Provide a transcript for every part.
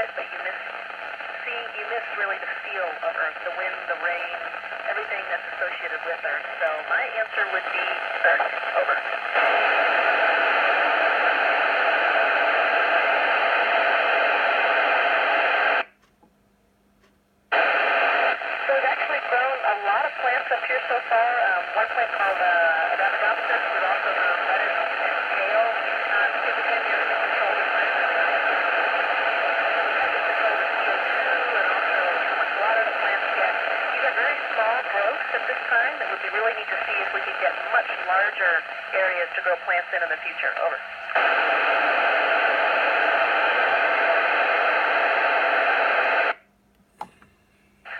it, but you miss really the feel of Earth, the wind, the rain, everything that's associated with Earth. So my answer would be Earth. Over. So we've actually grown a lot of plants up here so far. One plant called Rhabdomycus is also known lettuce and kale. Typically you're controlled in at this time. It would be really neat to see if we could get much larger areas to grow plants in the future. Over.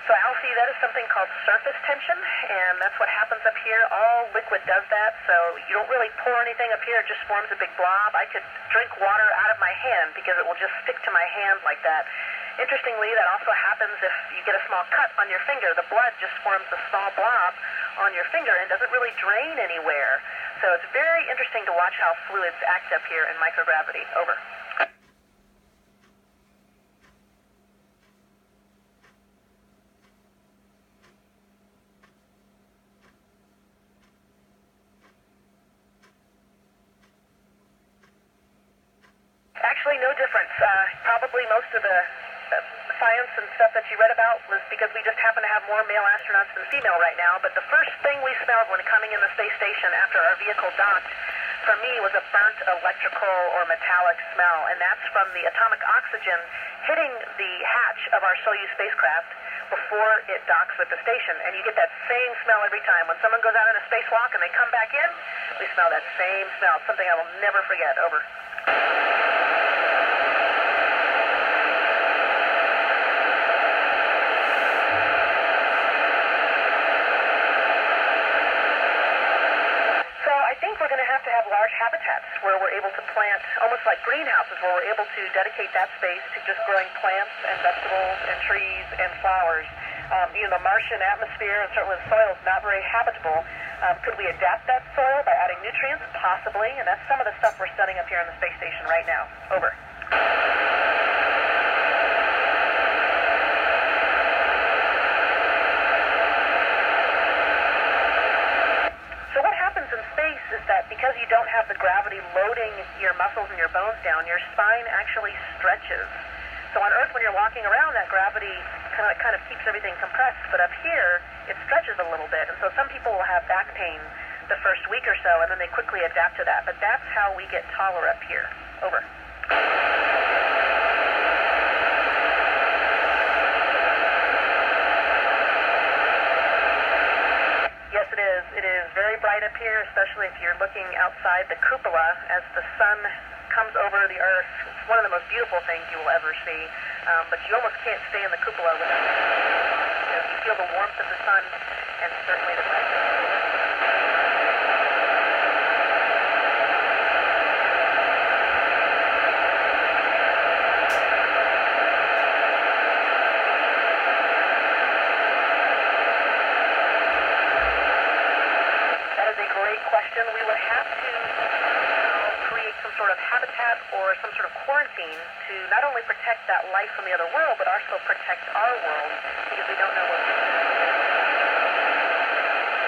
So Alfie, that is something called surface tension, and that's what happens up here. All liquid does that, so you don't really pour anything up here. It just forms a big blob. I could drink water out of my hand because it will just stick to my hand like that. Interestingly, that also happens if you get a small cut on your finger. The blood just forms a small blob on your finger and doesn't really drain anywhere. So it's very interesting to watch how fluids act up here in microgravity. Over. Actually, no difference. Probably most of the science and stuff that you read about was because we just happen to have more male astronauts than female right now. But the first thing we smelled when coming in the space station after our vehicle docked, for me, was a burnt electrical or metallic smell. And that's from the atomic oxygen hitting the hatch of our Soyuz spacecraft before it docks with the station. And you get that same smell every time. When someone goes out on a spacewalk and they come back in, we smell that same smell. Something I will never forget. Over. We're going to have large habitats where we're able to plant, almost like greenhouses, where we're able to dedicate that space to just growing plants and vegetables and trees and flowers. The Martian atmosphere and certainly the soil is not very habitable. Could we adapt that soil by adding nutrients? Possibly, and that's some of the stuff we're studying up here in the space station right now. Over. Is that because you don't have the gravity loading your muscles and your bones down, your spine actually stretches. So on Earth, when you're walking around, that gravity kind of keeps everything compressed. But up here, it stretches a little bit. And so some people will have back pain the first week or so, and then they quickly adapt to that. But that's how we get taller up here. Over. Yes, it is. It is very bright up here, especially if you're looking outside the cupola as the sun comes over the Earth. It's one of the most beautiful things you will ever see, but you almost can't stay in the cupola without it. You feel the warmth of the sun and certainly the brightness. Question. We would have to create some sort of habitat or some sort of quarantine to not only protect that life from the other world, but also protect our world, because we don't know what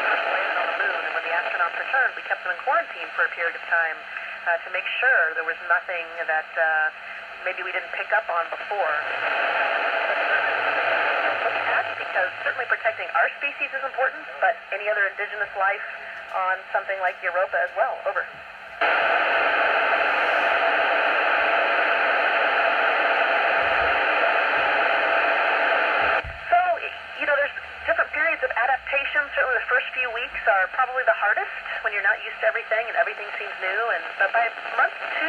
first landed on the moon. And when the astronauts returned, we kept them in quarantine for a period of time to make sure there was nothing that maybe we didn't pick up on before. Because certainly protecting our species is important, but any other indigenous life on something like Europa as well. Over. So, there's different periods of adaptation. Certainly the first few weeks are probably the hardest when you're not used to everything and everything seems new. But by month 2,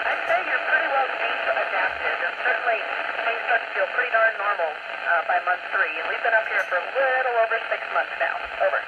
I'd say you're pretty well deep adapted. And certainly things start to feel pretty darn normal by month 3. And we've been up here for a little over 6 months now. Over.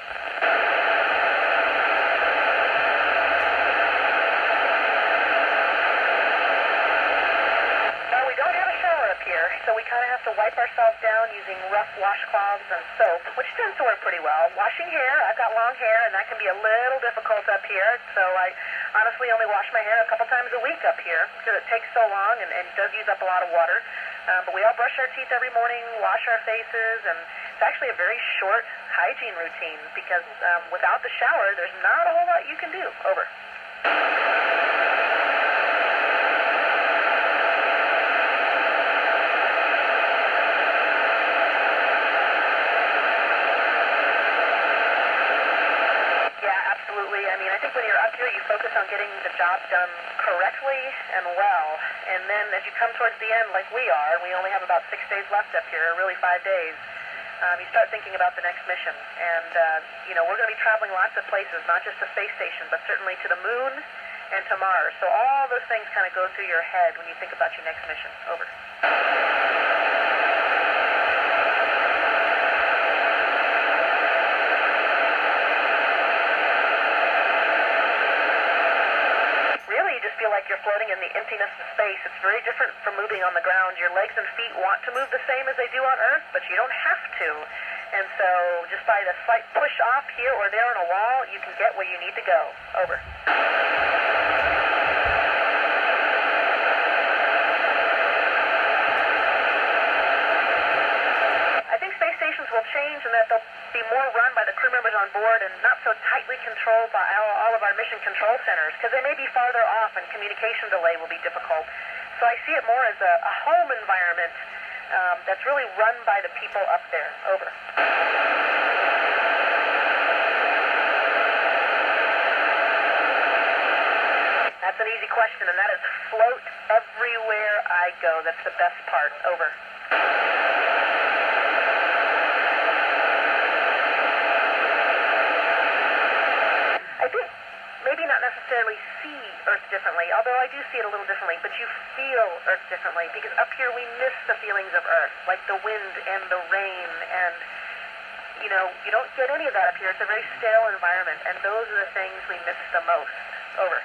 So we kind of have to wipe ourselves down using rough washcloths and soap, which tends to work pretty well. Washing hair, I've got long hair, and that can be a little difficult up here. So I honestly only wash my hair a couple times a week up here because it takes so long and does use up a lot of water. But we all brush our teeth every morning, wash our faces, and it's actually a very short hygiene routine because without the shower, there's not a whole lot you can do. Over. Absolutely. I mean, I think when you're up here, you focus on getting the job done correctly and well. And then as you come towards the end, like we are, we only have about 6 days left up here, really 5 days, you start thinking about the next mission. And, we're going to be traveling lots of places, not just the space station, but certainly to the moon and to Mars. So all those things kind of go through your head when you think about your next mission. Over. Feel like you're floating in the emptiness of space. It's very different from moving on the ground. Your legs and feet want to move the same as they do on Earth, but you don't have to. And so just by the slight push off here or there on a wall, you can get where you need to go. Over. I think space stations will change and that they'll be more run by the crew members on board and not so tightly controlled by all of our mission control centers because they may be farther off and communication delay will be difficult. So I see it more as a home environment that's really run by the people up there. Over. That's an easy question, and that is float everywhere I go. That's the best part. Over. I think maybe not necessarily see Earth differently, although I do see it a little differently, but you feel Earth differently because up here we miss the feelings of Earth, like the wind and the rain, and you don't get any of that up here. It's a very stale environment, and those are the things we miss the most. Over.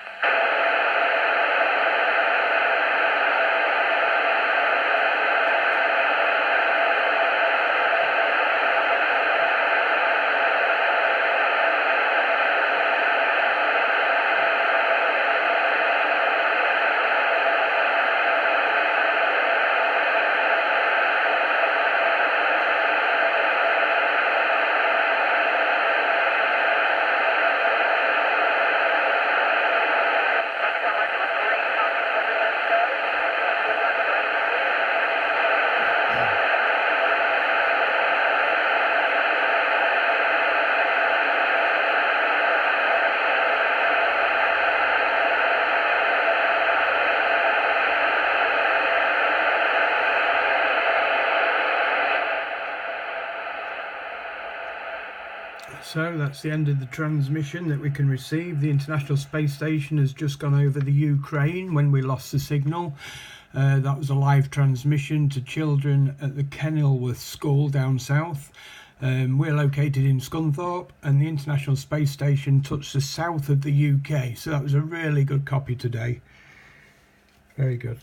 So that's the end of the transmission that we can receive. The International Space Station has just gone over the Ukraine when we lost the signal. That was a live transmission to children at the Kenilworth School down south. We're located in Scunthorpe, and the International Space Station touched the south of the UK. So that was a really good copy today. Very good.